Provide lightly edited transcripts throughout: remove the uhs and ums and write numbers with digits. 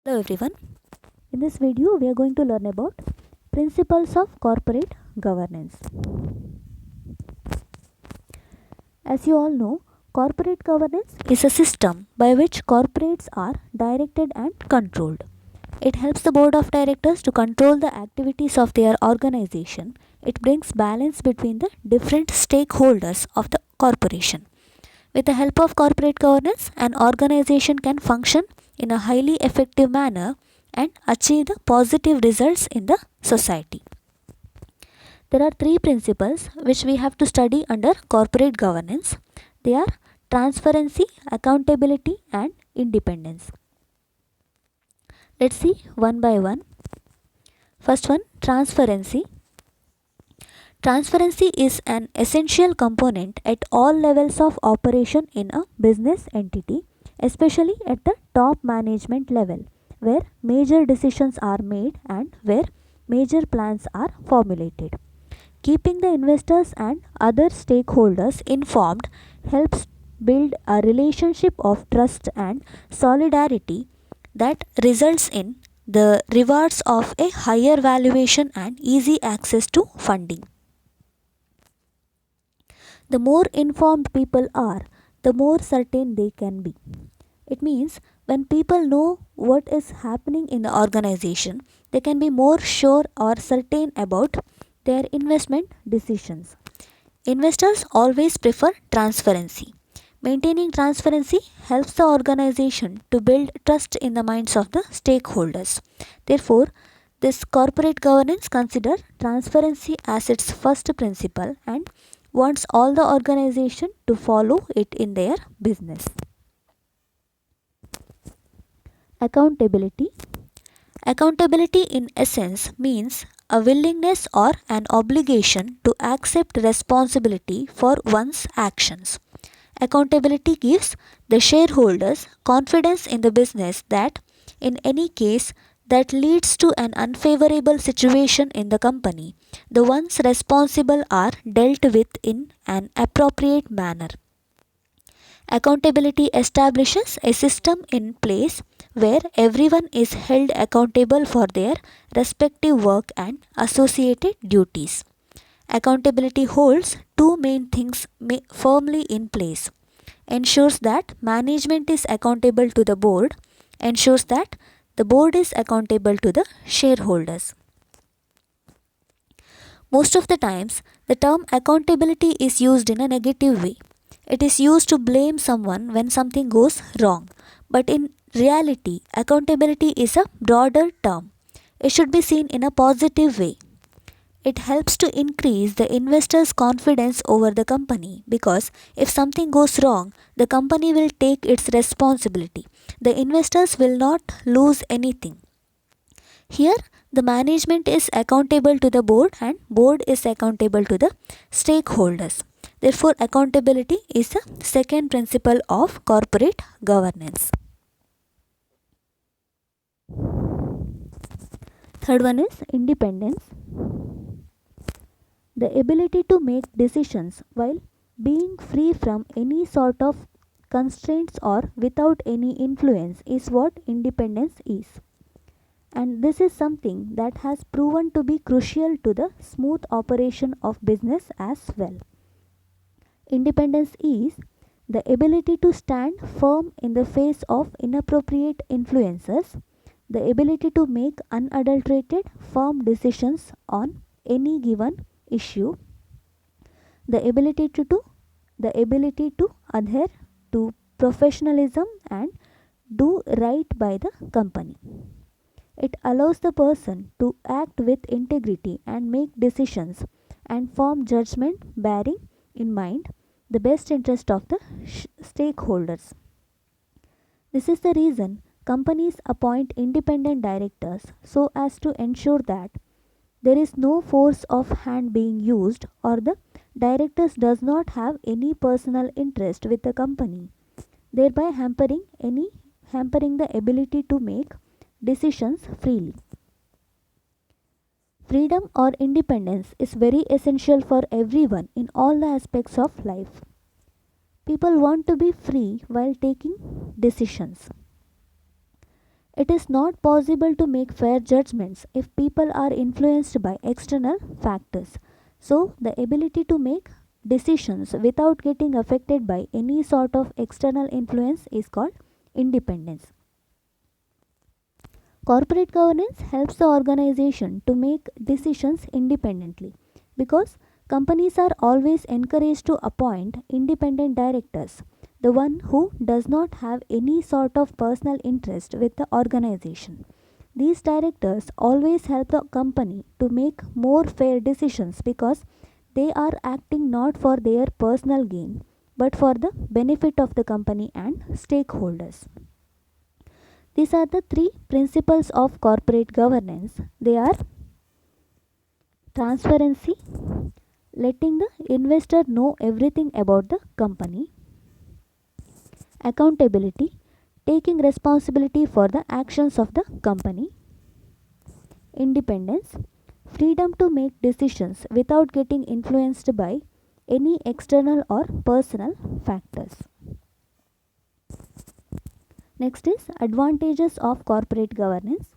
Hello everyone. In this video we are going to learn about principles of corporate governance. As you all know, corporate governance is a system by which corporates are directed and controlled. It helps the board of directors to control the activities of their organization. It brings balance between the different stakeholders of the corporation. With the help of corporate governance, an organization can function in a highly effective manner and achieve the positive results in the society. There are three principles which we have to study under corporate governance. They are transparency, accountability, and independence. Let's see one by one. First one, transparency. Transparency is an essential component at all levels of operation in a business entity, especially at the top management level, where major decisions are made and where major plans are formulated. Keeping the investors and other stakeholders informed helps build a relationship of trust and solidarity that results in the rewards of a higher valuation and easy access to funding. The more informed people are, the more certain they can be. It means when people know what is happening in the organization, they can be more sure or certain about their investment decisions. Investors always prefer transparency. Maintaining transparency helps the organization to build trust in the minds of the stakeholders. Therefore, this corporate governance consider transparency as its first principle and wants all the organization to follow it in their business. Accountability. Accountability in essence means a willingness or an obligation to accept responsibility for one's actions. Accountability gives the shareholders confidence in the business that, in any case that leads to an unfavorable situation in the company, the ones responsible are dealt with in an appropriate manner. Accountability establishes a system in place where everyone is held accountable for their respective work and associated duties. Accountability holds two main things firmly in place: ensures that management is accountable to the board, ensures that the board is accountable to the shareholders. Most of the times, the term accountability is used in a negative way. It is used to blame someone when something goes wrong. But in reality, accountability is a broader term. It should be seen in a positive way. It helps to increase the investor's confidence over the company because if something goes wrong, the company will take its responsibility. The investors will not lose anything. Here, the management is accountable to the board and board is accountable to the stakeholders. Therefore, accountability is the second principle of corporate governance. Third one is independence. The ability to make decisions while being free from any sort of constraints or without any influence is what independence is. And this is something that has proven to be crucial to the smooth operation of business as well. Independence is the ability to stand firm in the face of inappropriate influences, the ability to make unadulterated, firm decisions on any given issue, the ability to do, the ability to adhere to professionalism and do right by the company. It allows the person to act with integrity and make decisions and form judgment bearing in mind the best interest of the stakeholders. This is the reason companies appoint independent directors so as to ensure that there is no force of hand being used or the directors does not have any personal interest with the company, thereby hampering the ability to make decisions freely. Freedom or independence is very essential for everyone in all the aspects of life. People want to be free while taking decisions. It is not possible to make fair judgments if people are influenced by external factors. So, the ability to make decisions without getting affected by any sort of external influence is called independence. Corporate governance helps the organization to make decisions independently because companies are always encouraged to appoint independent directors, the one who does not have any sort of personal interest with the organization. These directors always help the company to make more fair decisions because they are acting not for their personal gain but for the benefit of the company and stakeholders. These are the three principles of corporate governance. They are transparency, letting the investor know everything about the company; accountability, taking responsibility for the actions of the company; independence, freedom to make decisions without getting influenced by any external or personal factors. Next is advantages of corporate governance.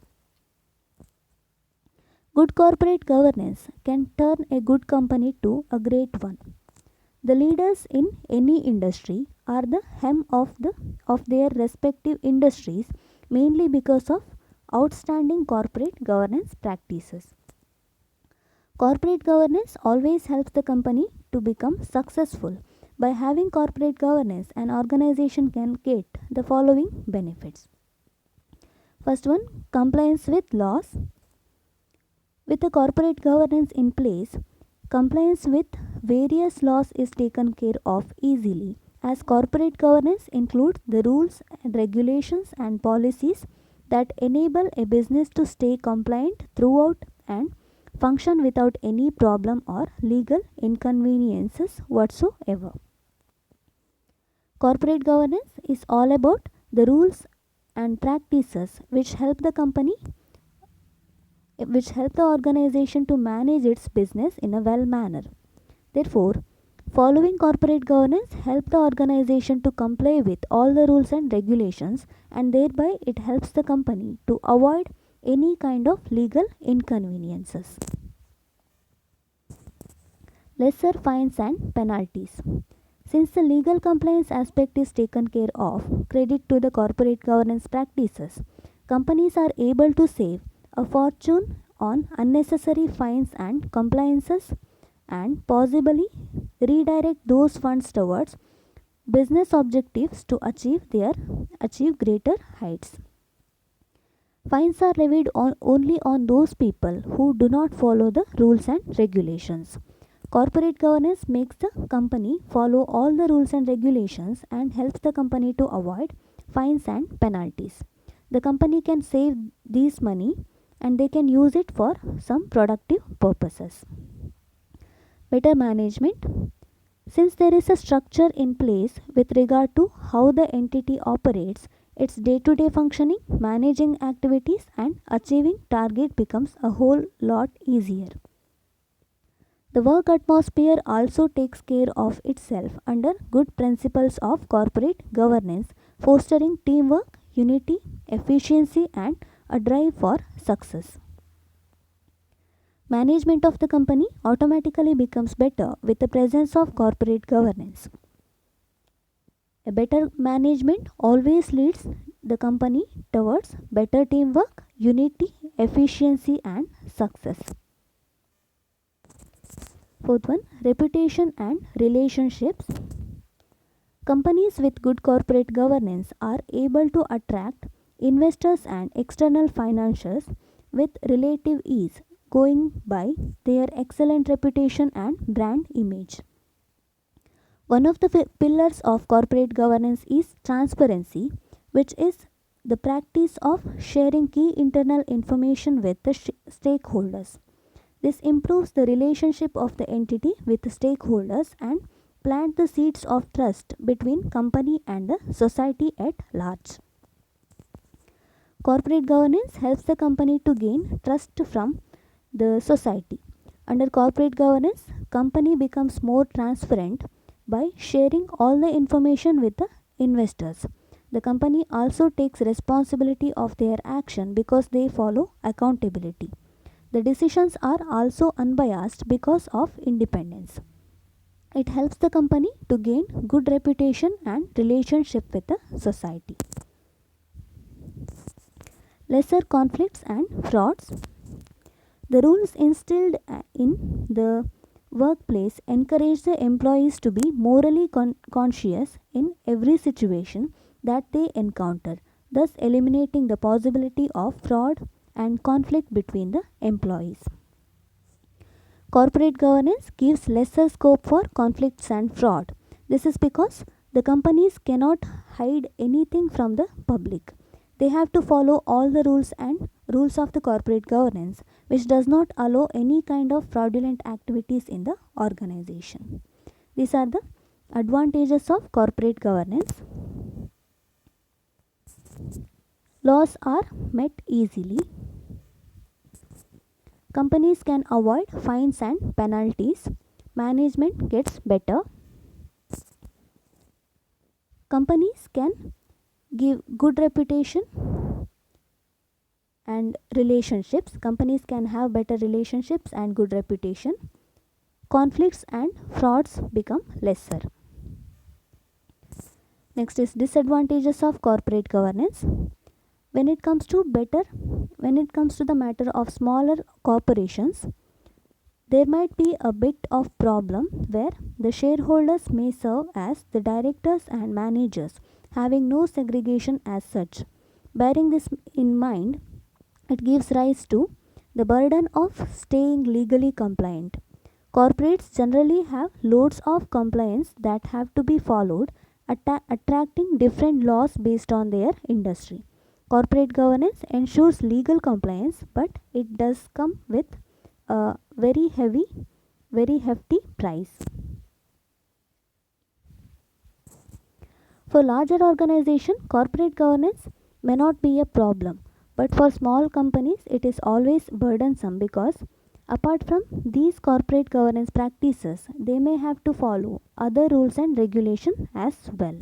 Good corporate governance can turn a good company to a great one. The leaders in any industry are the hem of their respective industries mainly because of outstanding corporate governance practices. Corporate governance always helps the company to become successful. By having corporate governance, an organization can get the following benefits. First one, compliance with laws. With the corporate governance in place, compliance with various laws is taken care of easily, as corporate governance includes the rules and regulations and policies that enable a business to stay compliant throughout and function without any problem or legal inconveniences whatsoever. Corporate governance is all about the rules and practices which help the organization to manage its business in a well manner. Therefore, following corporate governance help the organization to comply with all the rules and regulations, and thereby it helps the company to avoid any kind of legal inconveniences. Lesser fines and penalties. Since the legal compliance aspect is taken care of, credit to the corporate governance practices, companies are able to save a fortune on unnecessary fines and compliances and possibly redirect those funds towards business objectives to achieve greater heights. Fines are levied only on those people who do not follow the rules and regulations. Corporate governance makes the company follow all the rules and regulations and helps the company to avoid fines and penalties. The company can save this money and they can use it for some productive purposes. Better management. Since there is a structure in place with regard to how the entity operates, its day to day functioning, managing activities, and achieving target becomes a whole lot easier. The work atmosphere also takes care of itself under good principles of corporate governance, fostering teamwork, unity, efficiency, and a drive for success. Management of the company automatically becomes better with the presence of corporate governance. A better management always leads the company towards better teamwork, unity, efficiency, and success. Fourth one, reputation and relationships. Companies with good corporate governance are able to attract investors and external financiers with relative ease, going by their excellent reputation and brand image. One of the pillars of corporate governance is transparency, which is the practice of sharing key internal information with the stakeholders. This improves the relationship of the entity with the stakeholders and plant the seeds of trust between company and the society at large. Corporate governance helps the company to gain trust from the society. Under corporate governance, company becomes more transparent by sharing all the information with the investors. The company also takes responsibility of their action because they follow accountability. The decisions are also unbiased because of independence. It helps the company to gain good reputation and relationship with the society. Lesser conflicts and frauds. The rules instilled in the workplace encourage the employees to be morally conscious in every situation that they encounter, thus eliminating the possibility of fraud and conflict between the employees. Corporate governance gives lesser scope for conflicts and fraud. This is because the companies cannot hide anything from the public. They have to follow all the rules and rules of the corporate governance, which does not allow any kind of fraudulent activities in the organization. These are the advantages of corporate governance. Laws are met easily. Companies can avoid fines and penalties. Management gets better. Companies can give good reputation and relationships. Companies can have better relationships and good reputation. Conflicts and frauds become lesser. Next is disadvantages of corporate governance. When it comes to the matter of smaller corporations, there might be a bit of problem where the shareholders may serve as the directors and managers, having no segregation as such. Bearing this in mind, it gives rise to the burden of staying legally compliant. Corporates generally have loads of compliance that have to be followed, attracting different laws based on their industry. Corporate governance ensures legal compliance, but it does come with a very hefty price. For larger organizations, corporate governance may not be a problem, but for small companies, it is always burdensome because apart from these corporate governance practices, they may have to follow other rules and regulations as well.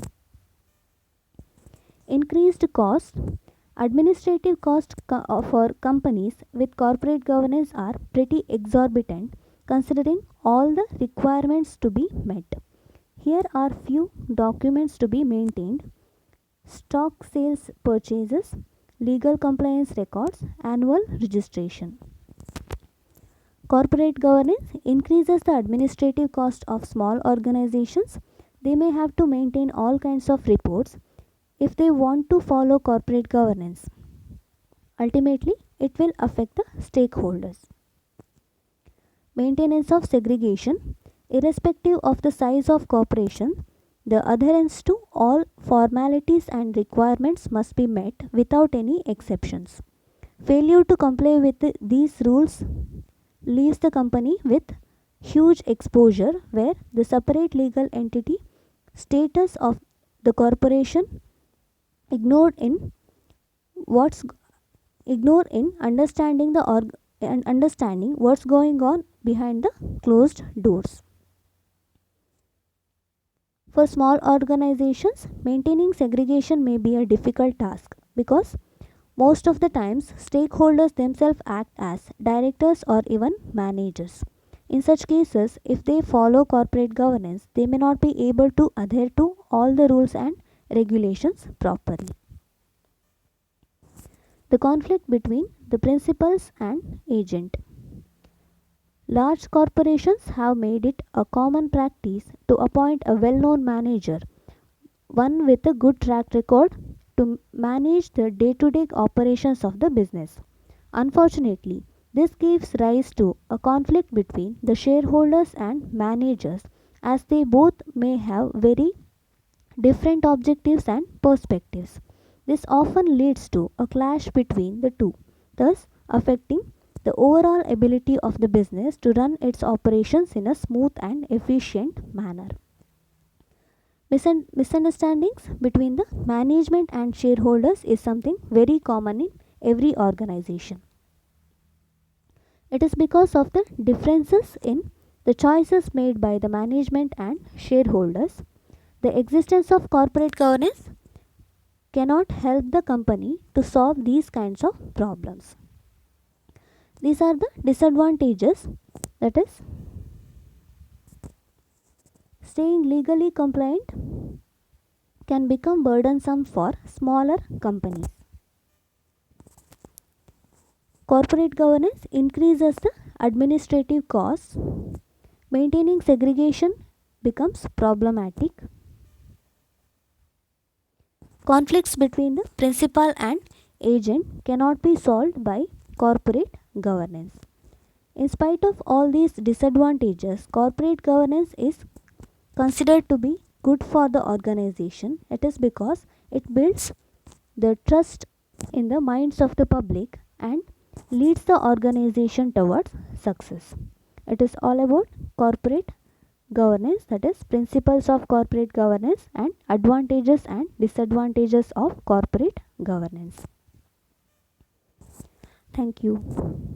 Increased cost. Administrative costs for companies with corporate governance are pretty exorbitant considering all the requirements to be met. Here are few documents to be maintained: stock sales purchases, legal compliance records, annual registration. Corporate governance increases the administrative cost of small organizations. They may have to maintain all kinds of reports if they want to follow corporate governance. Ultimately, it will affect the stakeholders. Maintenance of segregation. Irrespective of the size of corporation, the adherence to all formalities and requirements must be met without any exceptions. Failure to comply with these rules leaves the company with huge exposure where the separate legal entity status of the corporation ignored in what's ignored in understanding and understanding what's going on behind the closed doors. For small organizations, maintaining segregation may be a difficult task because most of the times stakeholders themselves act as directors or even managers. In such cases, if they follow corporate governance, they may not be able to adhere to all the rules and regulations properly. The conflict between the principals and agent. Large corporations have made it a common practice to appoint a well known manager, one with a good track record, to manage the day to day operations of the business. Unfortunately, this gives rise to a conflict between the shareholders and managers as they both may have very different objectives and perspectives. This often leads to a clash between the two, thus affecting the overall ability of the business to run its operations in a smooth and efficient manner. Misunderstandings between the management and shareholders is something very common in every organization. It is because of the differences in the choices made by the management and shareholders. The existence of corporate governance cannot help the company to solve these kinds of problems. These are the disadvantages, that is, staying legally compliant can become burdensome for smaller companies. Corporate governance increases the administrative costs. Maintaining segregation becomes problematic. Conflicts between the principal and agent cannot be solved by corporate governance. In spite of all these disadvantages, corporate governance is considered to be good for the organization. It is because it builds the trust in the minds of the public and leads the organization towards success. It is all about corporate governance, that is, principles of corporate governance and advantages and disadvantages of corporate governance. Thank you.